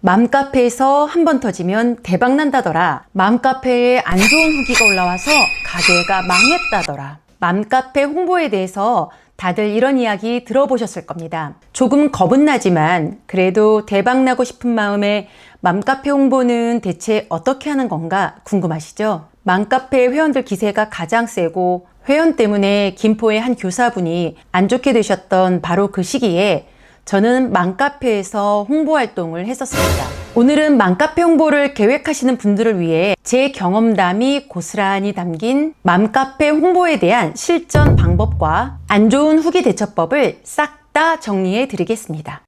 맘카페에서 한 번 터지면 대박 난다더라. 맘카페에 안 좋은 후기가 올라와서 가게가 망했다더라. 맘카페 홍보에 대해서 다들 이런 이야기 들어보셨을 겁니다. 조금 겁은 나지만 그래도 대박 나고 싶은 마음에 맘카페 홍보는 대체 어떻게 하는 건가 궁금하시죠? 맘카페 회원들 기세가 가장 세고 회원 때문에 김포의 한 교사분이 안 좋게 되셨던 바로 그 시기에 저는 맘카페에서 홍보 활동을 했었습니다. 오늘은 맘카페 홍보를 계획하시는 분들을 위해 제 경험담이 고스란히 담긴 맘카페 홍보에 대한 실전 방법과 안 좋은 후기 대처법을 싹 다 정리해 드리겠습니다.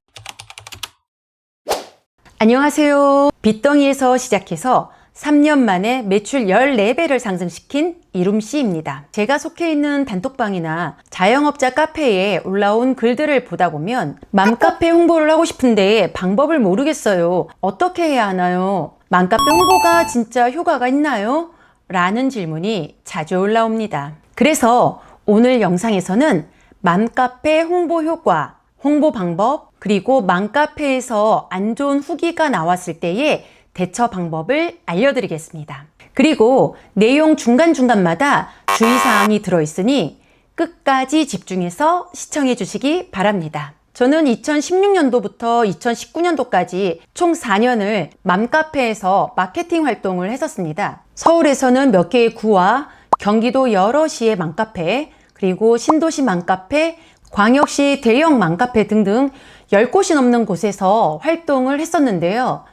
안녕하세요. 빚덩이에서 시작해서 3년 만에 매출 14배를 상승시킨 이룸씨입니다. 제가 속해 있는 단톡방이나 자영업자 카페에 올라온 글들을 보다 보면 맘카페 홍보를 하고 싶은데 방법을 모르겠어요. 어떻게 해야 하나요? 맘카페 홍보가 진짜 효과가 있나요? 라는 질문이 자주 올라옵니다. 그래서 오늘 영상에서는 맘카페 홍보 효과, 홍보 방법, 그리고 맘카페에서 안 좋은 후기가 나왔을 때의 대처 방법을 알려드리겠습니다. 그리고 내용 중간중간마다 주의사항이 들어있으니 끝까지 집중해서 시청해 주시기 바랍니다. 저는 2016년도부터 2019년도까지 총 4년을 맘카페에서 마케팅 활동을 했었습니다. 서울에서는 몇 개의 구와 경기도 여러 시의 맘카페, 그리고 신도시 맘카페, 광역시 대형 맘카페 등등 10곳이 넘는 곳에서 활동을 했었는데요.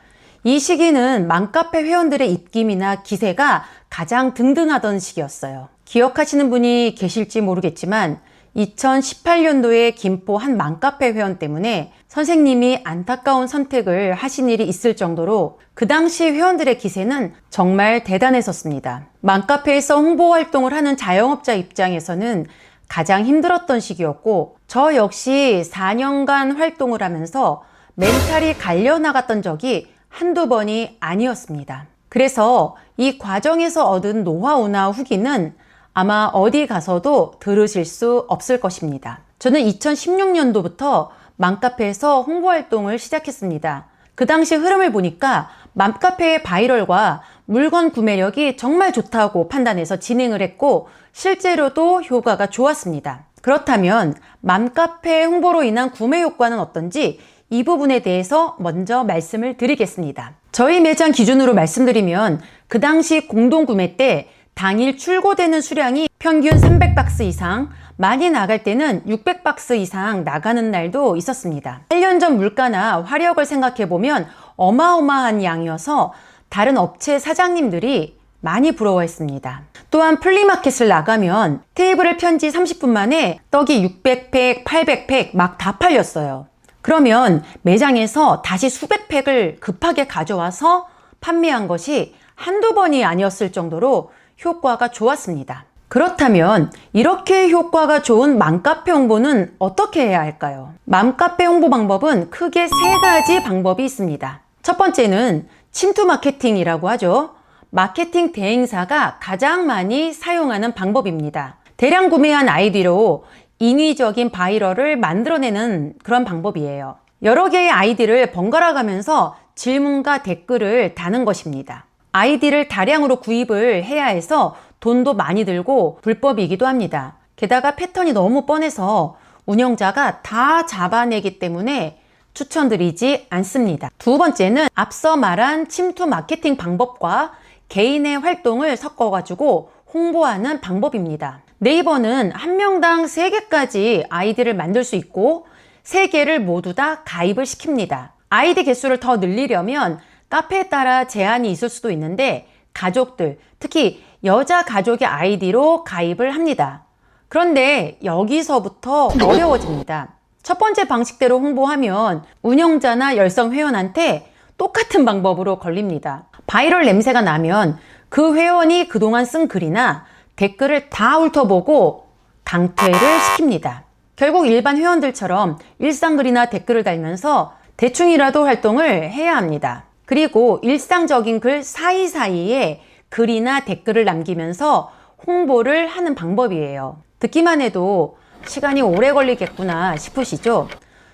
이 시기는 맘카페 회원들의 입김이나 기세가 가장 등등하던 시기였어요. 기억하시는 분이 계실지 모르겠지만 2018년도에 김포 한 맘카페 회원 때문에 선생님이 안타까운 선택을 하신 일이 있을 정도로 그 당시 회원들의 기세는 정말 대단했었습니다. 맘카페에서 홍보 활동을 하는 자영업자 입장에서는 가장 힘들었던 시기였고 저 역시 4년간 활동을 하면서 멘탈이 갈려나갔던 적이 한두 번이 아니었습니다. 그래서 이 과정에서 얻은 노하우나 후기는 아마 어디 가서도 들으실 수 없을 것입니다. 저는 2016년도부터 맘카페에서 홍보 활동을 시작했습니다. 그 당시 흐름을 보니까 맘카페의 바이럴과 물건 구매력이 정말 좋다고 판단해서 진행을 했고 실제로도 효과가 좋았습니다. 그렇다면 맘카페 홍보로 인한 구매 효과는 어떤지 이 부분에 대해서 먼저 말씀을 드리겠습니다. 저희 매장 기준으로 말씀드리면 그 당시 공동구매 때 당일 출고되는 수량이 평균 300박스 이상, 많이 나갈 때는 600박스 이상 나가는 날도 있었습니다. 8년 전 물가나 화력을 생각해보면 어마어마한 양이어서 다른 업체 사장님들이 많이 부러워했습니다. 또한 플리마켓을 나가면 테이블을 편 지 30분 만에 떡이 600팩, 800팩 막 다 팔렸어요. 그러면 매장에서 다시 수백 팩을 급하게 가져와서 판매한 것이 한두 번이 아니었을 정도로 효과가 좋았습니다. 그렇다면 이렇게 효과가 좋은 맘카페 홍보는 어떻게 해야 할까요? 맘카페 홍보 방법은 크게 3가지 방법이 있습니다. 첫 번째는 침투 마케팅이라고 하죠. 마케팅 대행사가 가장 많이 사용하는 방법입니다. 대량 구매한 아이디로 인위적인 바이럴을 만들어내는 그런 방법이에요. 여러 개의 아이디를 번갈아 가면서 질문과 댓글을 다는 것입니다. 아이디를 다량으로 구입을 해야 해서 돈도 많이 들고 불법이기도 합니다. 게다가 패턴이 너무 뻔해서 운영자가 다 잡아내기 때문에 추천드리지 않습니다. 두 번째는 앞서 말한 침투 마케팅 방법과 개인의 활동을 섞어가지고 홍보하는 방법입니다. 네이버는 한 명당 3개까지 아이디를 만들 수 있고 3개를 모두 다 가입을 시킵니다. 아이디 개수를 더 늘리려면 카페에 따라 제한이 있을 수도 있는데 가족들, 특히 여자 가족의 아이디로 가입을 합니다. 그런데 여기서부터 어려워집니다. 첫 번째 방식대로 홍보하면 운영자나 열성 회원한테 똑같은 방법으로 걸립니다. 바이럴 냄새가 나면 그 회원이 그동안 쓴 글이나 댓글을 다 훑어보고 강퇴를 시킵니다. 결국 일반 회원들처럼 일상글이나 댓글을 달면서 대충이라도 활동을 해야 합니다. 그리고 일상적인 글 사이사이에 글이나 댓글을 남기면서 홍보를 하는 방법이에요. 듣기만 해도 시간이 오래 걸리겠구나 싶으시죠?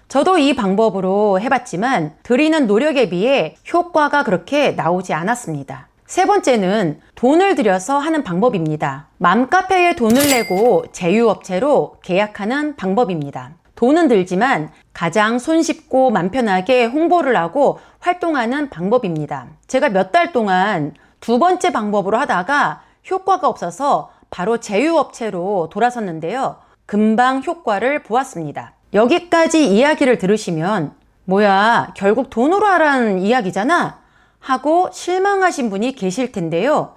저도 이 방법으로 해봤지만 드리는 노력에 비해 효과가 그렇게 나오지 않았습니다. 세 번째는 돈을 들여서 하는 방법입니다. 맘카페에 돈을 내고 제휴업체로 계약하는 방법입니다. 돈은 들지만 가장 손쉽고 맘 편하게 홍보를 하고 활동하는 방법입니다. 제가 몇 달 동안 두 번째 방법으로 하다가 효과가 없어서 바로 제휴업체로 돌아섰는데요. 금방 효과를 보았습니다. 여기까지 이야기를 들으시면 뭐야, 결국 돈으로 하라는 이야기잖아 하고 실망하신 분이 계실 텐데요.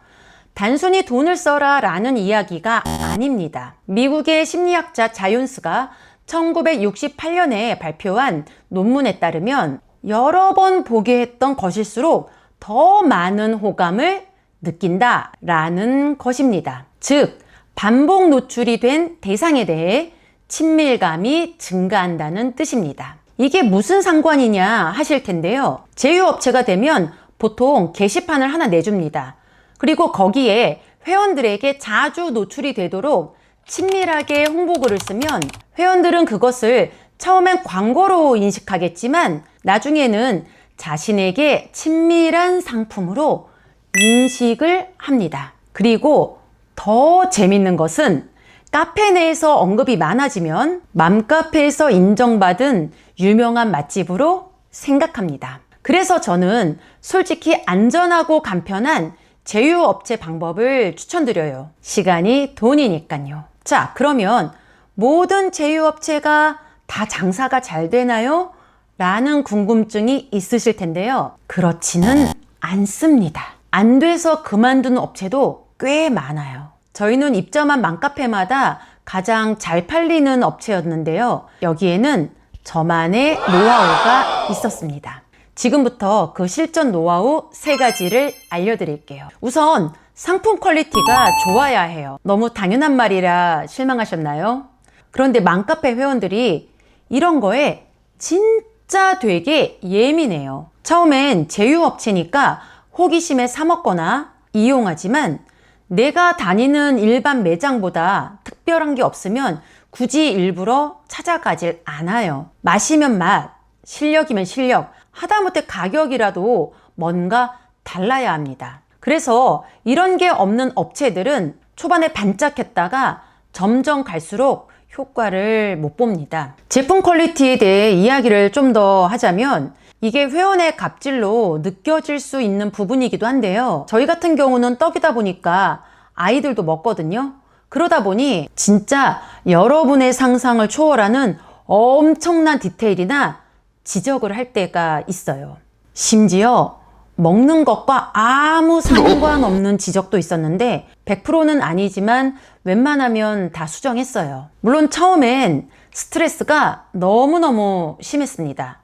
단순히 돈을 써라 라는 이야기가 아닙니다. 미국의 심리학자 자윤스가 1968년에 발표한 논문에 따르면 여러 번 보게 했던 것일수록 더 많은 호감을 느낀다 라는 것입니다. 즉, 반복 노출이 된 대상에 대해 친밀감이 증가한다는 뜻입니다. 이게 무슨 상관이냐 하실 텐데요. 제휴업체가 되면 보통 게시판을 하나 내줍니다. 그리고 거기에 회원들에게 자주 노출이 되도록 친밀하게 홍보글을 쓰면 회원들은 그것을 처음엔 광고로 인식하겠지만 나중에는 자신에게 친밀한 상품으로 인식을 합니다. 그리고 더 재밌는 것은 카페 내에서 언급이 많아지면 맘카페에서 인정받은 유명한 맛집으로 생각합니다. 그래서 저는 솔직히 안전하고 간편한 제휴업체 방법을 추천드려요. 시간이 돈이니까요. 자, 그러면 모든 제휴업체가 다 장사가 잘 되나요? 라는 궁금증이 있으실 텐데요. 그렇지는 않습니다. 안 돼서 그만둔 업체도 꽤 많아요. 저희는 입점한 맘카페마다 가장 잘 팔리는 업체였는데요. 여기에는 저만의 노하우가 있었습니다. 지금부터 그 실전 노하우 3가지를 알려드릴게요. 우선 상품 퀄리티가 좋아야 해요. 너무 당연한 말이라 실망하셨나요? 그런데 맘카페 회원들이 이런 거에 진짜 되게 예민해요. 처음엔 제휴업체니까 호기심에 사먹거나 이용하지만 내가 다니는 일반 매장보다 특별한 게 없으면 굳이 일부러 찾아가질 않아요. 맛이면 맛, 실력이면 실력, 하다못해 가격이라도 뭔가 달라야 합니다. 그래서 이런 게 없는 업체들은 초반에 반짝했다가 점점 갈수록 효과를 못 봅니다. 제품 퀄리티에 대해 이야기를 좀 더 하자면 이게 회원의 갑질로 느껴질 수 있는 부분이기도 한데요. 저희 같은 경우는 떡이다 보니까 아이들도 먹거든요. 그러다 보니 진짜 여러분의 상상을 초월하는 엄청난 디테일이나 지적을 할 때가 있어요. 심지어 먹는 것과 아무 상관없는 지적도 있었는데 100%는 아니지만 웬만하면 다 수정했어요. 물론 처음엔 스트레스가 너무너무 심했습니다.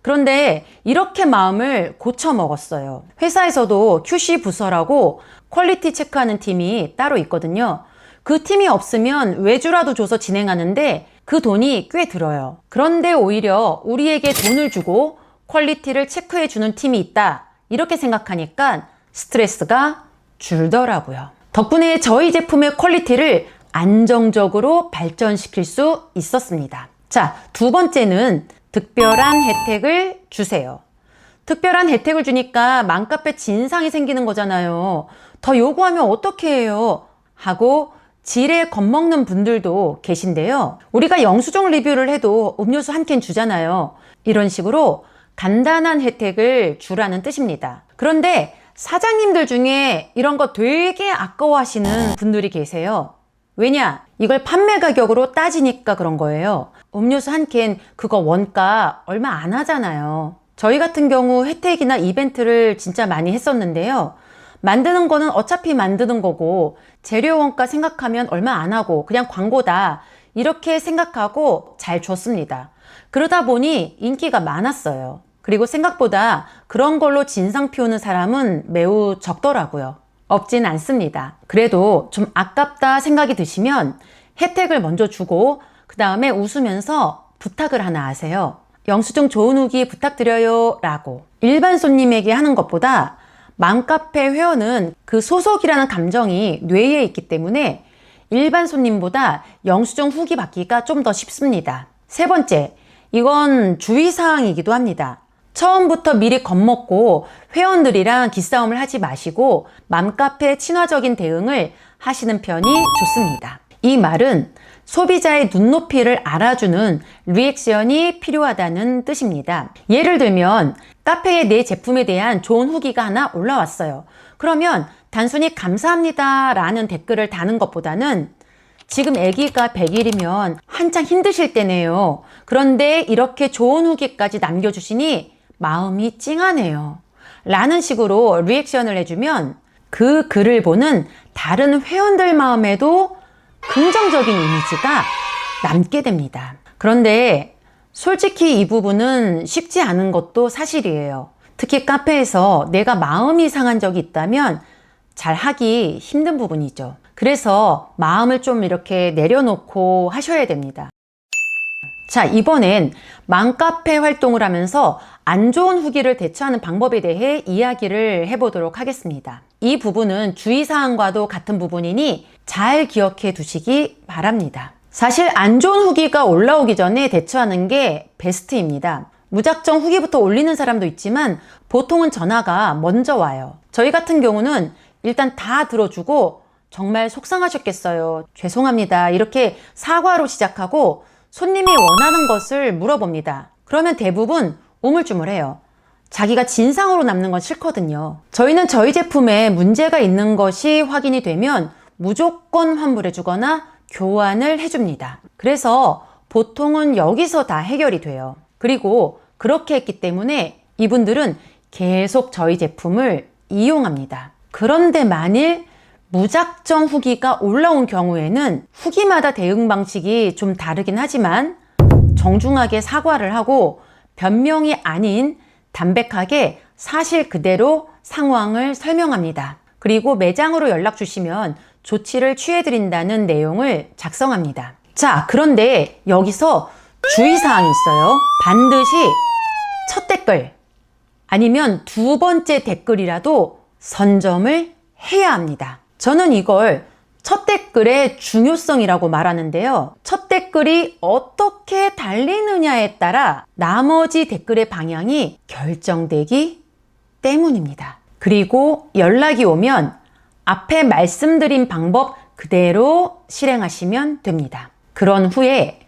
그런데 이렇게 마음을 고쳐 먹었어요. 회사에서도 QC 부서라고 퀄리티 체크하는 팀이 따로 있거든요. 그 팀이 없으면 외주라도 줘서 진행하는데 그 돈이 꽤 들어요. 그런데 오히려 우리에게 돈을 주고 퀄리티를 체크해 주는 팀이 있다, 이렇게 생각하니까 스트레스가 줄더라고요. 덕분에 저희 제품의 퀄리티를 안정적으로 발전시킬 수 있었습니다. 자, 두 번째는 특별한 혜택을 주세요. 특별한 혜택을 주니까 맘카페 진상이 생기는 거잖아요. 더 요구하면 어떻게 해요? 하고 지레 겁먹는 분들도 계신데요. 우리가 영수증 리뷰를 해도 음료수 한 캔 주잖아요. 이런 식으로 간단한 혜택을 주라는 뜻입니다. 그런데 사장님들 중에 이런 거 되게 아까워하시는 분들이 계세요. 왜냐? 이걸 판매 가격으로 따지니까 그런 거예요. 음료수 한 캔 그거 원가 얼마 안 하잖아요. 저희 같은 경우 혜택이나 이벤트를 진짜 많이 했었는데요. 만드는 거는 어차피 만드는 거고 재료 원가 생각하면 얼마 안 하고 그냥 광고다, 이렇게 생각하고 잘 줬습니다. 그러다 보니 인기가 많았어요. 그리고 생각보다 그런 걸로 진상 피우는 사람은 매우 적더라고요. 없진 않습니다. 그래도 좀 아깝다 생각이 드시면 혜택을 먼저 주고 그 다음에 웃으면서 부탁을 하나 하세요. 영수증 좋은 후기 부탁드려요 라고. 일반 손님에게 하는 것보다 맘카페 회원은 그 소속이라는 감정이 뇌에 있기 때문에 일반 손님보다 영수증 후기 받기가 좀 더 쉽습니다. 세 번째, 이건 주의사항이기도 합니다. 처음부터 미리 겁먹고 회원들이랑 기싸움을 하지 마시고 맘카페 친화적인 대응을 하시는 편이 좋습니다. 이 말은 소비자의 눈높이를 알아주는 리액션이 필요하다는 뜻입니다. 예를 들면 카페에 내 제품에 대한 좋은 후기가 하나 올라왔어요. 그러면 단순히 감사합니다 라는 댓글을 다는 것보다는 지금 아기가 100일이면 한창 힘드실 때네요. 그런데 이렇게 좋은 후기까지 남겨주시니 마음이 찡하네요. 라는 식으로 리액션을 해주면 그 글을 보는 다른 회원들 마음에도 긍정적인 이미지가 남게 됩니다. 그런데 솔직히 이 부분은 쉽지 않은 것도 사실이에요. 특히 카페에서 내가 마음이 상한 적이 있다면 잘 하기 힘든 부분이죠. 그래서 마음을 좀 이렇게 내려놓고 하셔야 됩니다. 자, 이번엔 맘카페 활동을 하면서 안 좋은 후기를 대처하는 방법에 대해 이야기를 해보도록 하겠습니다. 이 부분은 주의사항과도 같은 부분이니 잘 기억해 두시기 바랍니다. 사실 안 좋은 후기가 올라오기 전에 대처하는 게 베스트입니다. 무작정 후기부터 올리는 사람도 있지만 보통은 전화가 먼저 와요. 저희 같은 경우는 일단 다 들어주고 정말 속상하셨겠어요. 죄송합니다. 이렇게 사과로 시작하고 손님이 원하는 것을 물어봅니다. 그러면 대부분 우물쭈물해요. 자기가 진상으로 남는 건 싫거든요. 저희는 저희 제품에 문제가 있는 것이 확인이 되면 무조건 환불해 주거나 교환을 해줍니다. 그래서 보통은 여기서 다 해결이 돼요. 그리고 그렇게 했기 때문에 이분들은 계속 저희 제품을 이용합니다. 그런데 만일 무작정 후기가 올라온 경우에는 후기마다 대응 방식이 좀 다르긴 하지만 정중하게 사과를 하고 변명이 아닌 담백하게 사실 그대로 상황을 설명합니다. 그리고 매장으로 연락 주시면 조치를 취해드린다는 내용을 작성합니다. 자, 그런데 여기서 주의사항이 있어요. 반드시 첫 댓글 아니면 두 번째 댓글이라도 선점을 해야 합니다. 저는 이걸 첫 댓글의 중요성이라고 말하는데요. 첫 댓글이 어떻게 달리느냐에 따라 나머지 댓글의 방향이 결정되기 때문입니다. 그리고 연락이 오면 앞에 말씀드린 방법 그대로 실행하시면 됩니다. 그런 후에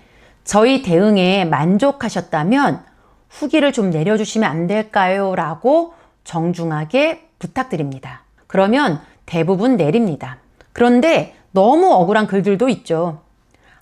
저희 대응에 만족하셨다면 후기를 좀 내려주시면 안 될까요? 라고 정중하게 부탁드립니다. 그러면 대부분 내립니다. 그런데 너무 억울한 글들도 있죠.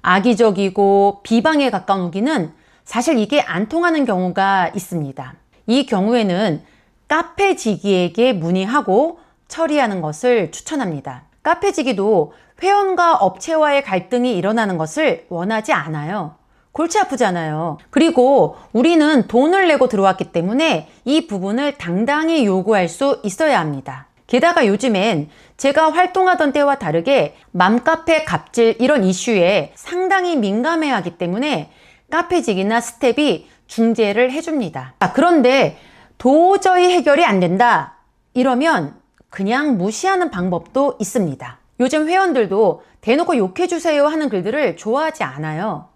악의적이고 비방에 가까운 후기는 사실 이게 안 통하는 경우가 있습니다. 이 경우에는 카페지기에게 문의하고 처리하는 것을 추천합니다. 카페지기도 회원과 업체와의 갈등이 일어나는 것을 원하지 않아요. 골치 아프잖아요. 그리고 우리는 돈을 내고 들어왔기 때문에 이 부분을 당당히 요구할 수 있어야 합니다. 게다가 요즘엔 제가 활동하던 때와 다르게 맘카페 갑질 이런 이슈에 상당히 민감해하기 때문에 카페직이나 스텝이 중재를 해줍니다. 그런데 도저히 해결이 안 된다 이러면 그냥 무시하는 방법도 있습니다. 요즘 회원들도 대놓고 욕해주세요 하는 글들을 좋아하지 않아요.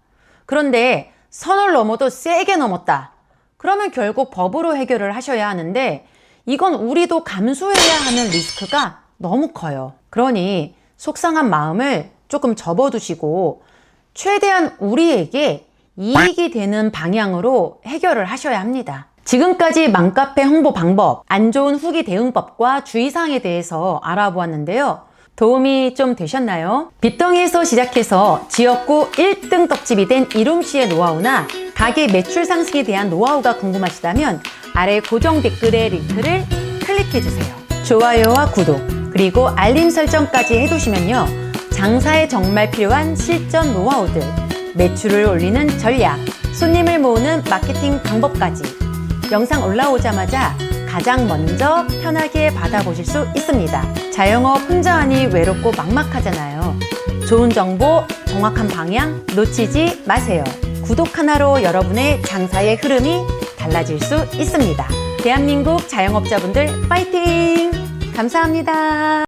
그런데 선을 넘어도 세게 넘었다. 그러면 결국 법으로 해결을 하셔야 하는데 이건 우리도 감수해야 하는 리스크가 너무 커요. 그러니 속상한 마음을 조금 접어두시고 최대한 우리에게 이익이 되는 방향으로 해결을 하셔야 합니다. 지금까지 맘카페 홍보 방법, 안 좋은 후기 대응법과 주의사항에 대해서 알아보았는데요. 도움이 좀 되셨나요? 빗덩이에서 시작해서 지역구 1등 떡집이 된 이룸씨의 노하우나 가게 매출 상승에 대한 노하우가 궁금하시다면 아래 고정 댓글의 링크를 클릭해주세요. 좋아요와 구독, 그리고 알림 설정까지 해두시면요. 장사에 정말 필요한 실전 노하우들, 매출을 올리는 전략, 손님을 모으는 마케팅 방법까지 영상 올라오자마자 가장 먼저 편하게 받아보실 수 있습니다. 자영업 혼자 하니 외롭고 막막하잖아요. 좋은 정보, 정확한 방향 놓치지 마세요. 구독 하나로 여러분의 장사의 흐름이 달라질 수 있습니다. 대한민국 자영업자분들 파이팅! 감사합니다.